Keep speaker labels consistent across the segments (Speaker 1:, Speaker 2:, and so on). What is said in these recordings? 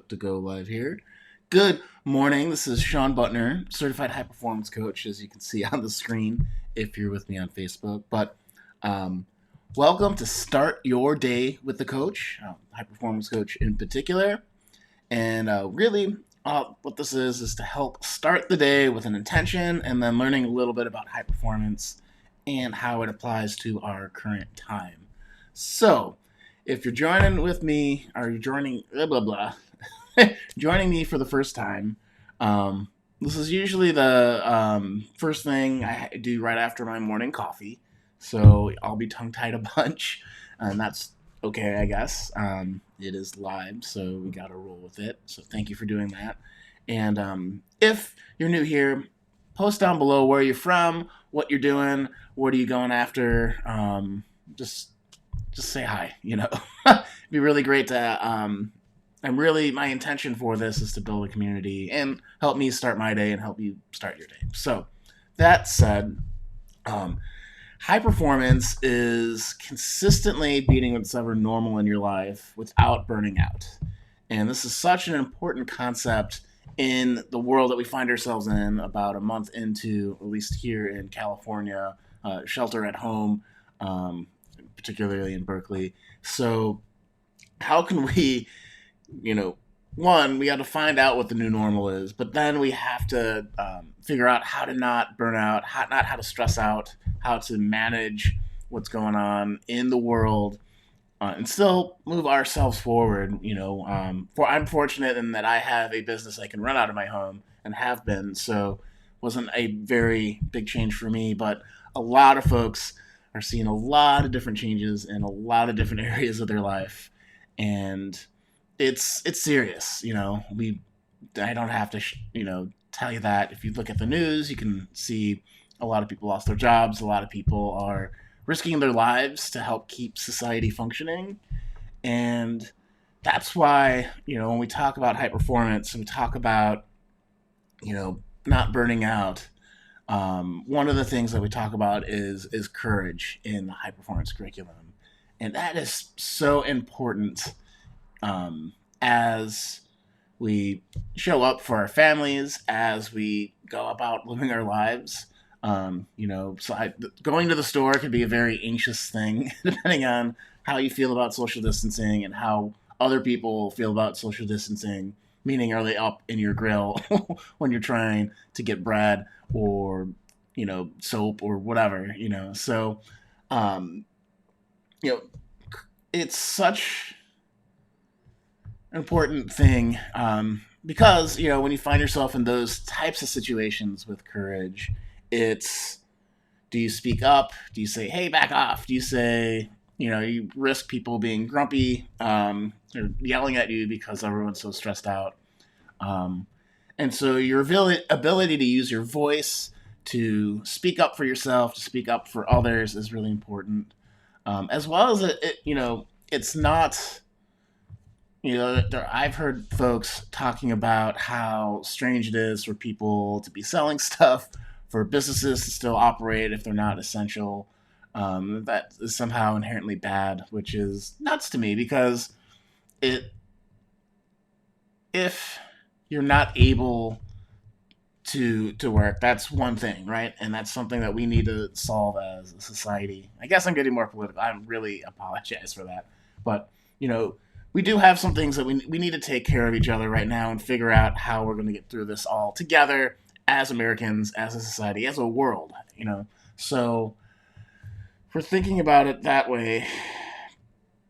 Speaker 1: to go live here. Good morning. This is Sean Butner, certified high performance coach, as you can see on the screen if you're with me on Facebook. But um, welcome to Start Your Day with the Coach, high performance coach in particular. And really, what this is to help start the day with an intention and then learning a little bit about high performance and how it applies to our current time. So, if you're joining with me, or you're joining, blah, blah, blah, joining me for the first time, this is usually the first thing I do right after my morning coffee. So I'll be tongue tied a bunch, and that's okay, I guess. It is live, so we got to roll with it. So thank you for doing that. And if you're new here, post down below where you're from, what you're doing, what are you going after. Just say hi. It'd be really great to. And really, my intention for this is to build a community and help me start my day and help you start your day. So, that said, high performance is consistently beating what's ever normal in your life without burning out. And this is such an important concept in the world that we find ourselves in about a month into, at least here in California, shelter at home, particularly in Berkeley. So, how can we one, we got to find out what the new normal is, but then we have to figure out how to not burn out, not how to stress out, how to manage what's going on in the world, and still move ourselves forward. I'm fortunate in that I have a business I can run out of my home and have been, so it wasn't a very big change for me, but a lot of folks are seeing a lot of different changes in a lot of different areas of their life, and it's serious. I don't have to tell you that. If you look at the news, you can see a lot of people lost their jobs. A lot of people are risking their lives to help keep society functioning. And that's why, when we talk about high performance and we talk about, not burning out, one of the things that we talk about is courage in the high performance curriculum. And that is so important as we show up for our families, as we go about living our lives. Going to the store can be a very anxious thing, depending on how you feel about social distancing and how other people feel about social distancing. Meaning, are they up in your grill when you're trying to get bread or, soap or whatever, So, it's such important thing because when you find yourself in those types of situations with courage, it's, do you speak up? Do you say, hey, back off? Do you say, you risk people being grumpy or yelling at you because everyone's so stressed out, and so your ability to use your voice to speak up for yourself, to speak up for others is really important, as well as it's not. I've heard folks talking about how strange it is for people to be selling stuff, for businesses to still operate if they're not essential. That is somehow inherently bad, which is nuts to me because if you're not able to work, that's one thing, right? And that's something that we need to solve as a society. I guess I'm getting more political. I really apologize for that, but we do have some things that we need to take care of each other right now and figure out how we're going to get through this all together as Americans, as a society, as a world, So if we're thinking about it that way,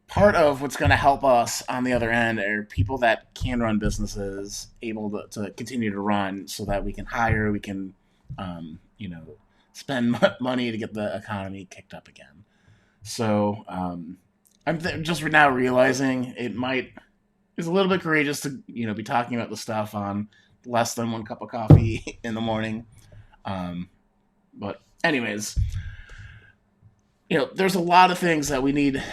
Speaker 1: part of what's going to help us on the other end are people that can run businesses, able to continue to run so that we can hire, we can, spend money to get the economy kicked up again. So, I'm just now realizing it's a little bit courageous to be talking about the stuff on less than one cup of coffee in the morning. But anyways, there's a lot of things that we need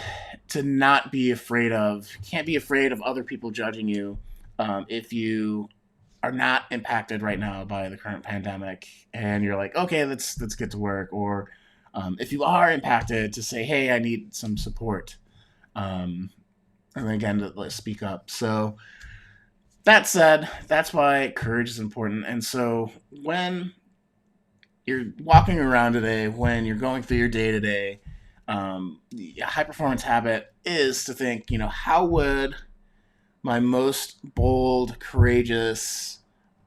Speaker 1: to not be afraid of. You can't be afraid of other people judging you if you are not impacted right now by the current pandemic and you're like, okay, let's get to work. Or if you are impacted, to say, hey, I need some support. And again, to speak up. So That said, that's why courage is important. And so when you're walking around today, when you're going through your day to day, the high performance habit is to think, how would my most bold, courageous,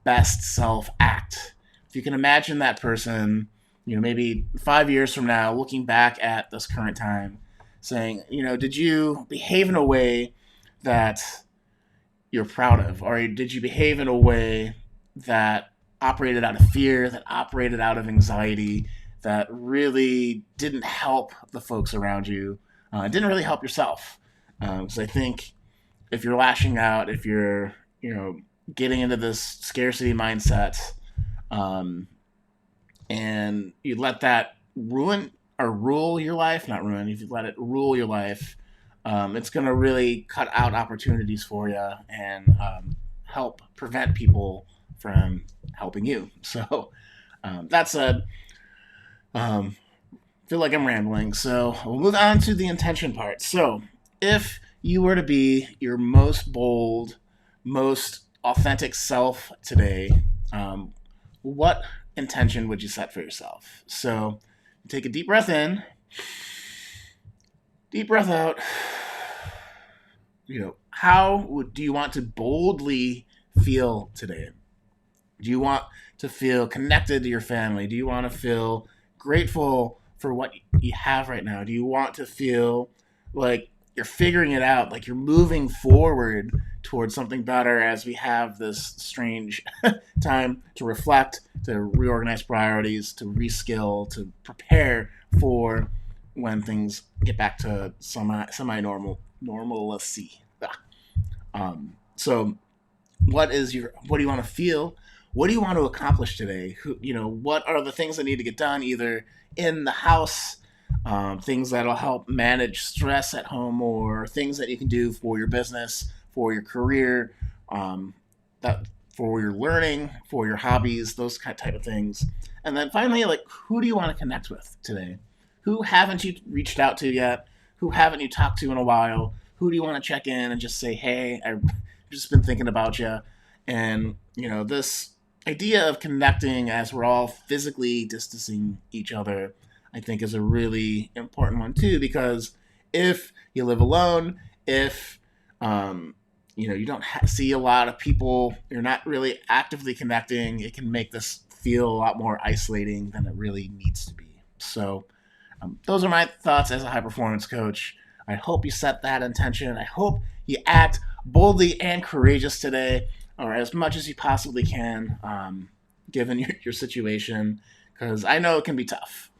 Speaker 1: best self act? If you can imagine that person, maybe 5 years from now, looking back at this current time, saying, did you behave in a way that you're proud of? Or did you behave in a way that operated out of fear, that operated out of anxiety, that really didn't help the folks around you, didn't really help yourself? Because I think if you're lashing out, if you're, getting into this scarcity mindset, um, and you let that ruin or rule your life, not ruin, if you let it rule your life, it's going to really cut out opportunities for you and help prevent people from helping you. So that said, feel like I'm rambling. So we'll move on to the intention part. So if you were to be your most bold, most authentic self today, what intention would you set for yourself? So take a deep breath in, deep breath out. How do you want to boldly feel today? Do you want to feel connected to your family? Do you want to feel grateful for what you have right now? Do you want to feel like you're figuring it out, like you're moving forward towards something better as we have this strange time to reflect, to reorganize priorities, to reskill, to prepare for when things get back to semi-normal normalcy. So what do you want to feel? What do you want to accomplish today? What are the things that need to get done either in the house, things that'll help manage stress at home, or things that you can do for your business, for your career, that for your learning, for your hobbies, those type of things. And then finally, like, who do you want to connect with today? Who haven't you reached out to yet? Who haven't you talked to in a while? Who do you want to check in and just say, hey, I've just been thinking about you? And, this idea of connecting as we're all physically distancing each other, I think, is a really important one too, because if you live alone, if, you don't see a lot of people, you're not really actively connecting, it can make this feel a lot more isolating than it really needs to be. So, those are my thoughts as a high performance coach. I hope you set that intention. I hope you act boldly and courageous today, or as much as you possibly can, given your situation, because I know it can be tough.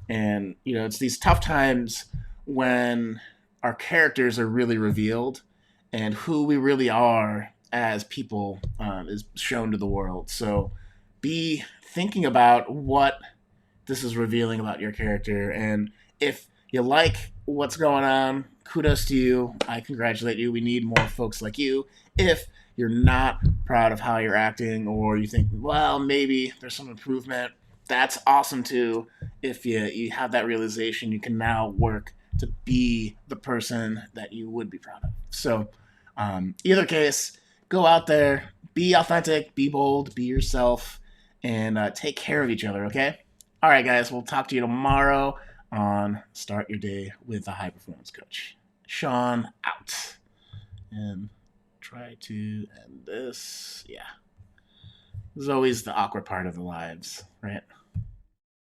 Speaker 1: And, it's these tough times when our characters are really revealed and who we really are as people is shown to the world. So be thinking about what this is revealing about your character. And if you like what's going on, kudos to you. I congratulate you. We need more folks like you. If you're not proud of how you're acting, or you think, well, maybe there's some improvement, that's awesome too. If you have that realization, you can now work to be the person that you would be proud of. So, either case, go out there, be authentic, be bold, be yourself, and take care of each other, okay? All right, guys, we'll talk to you tomorrow on Start Your Day with a High Performance Coach. Sean out. And try to end this. Yeah. This is always the awkward part of the lives, right?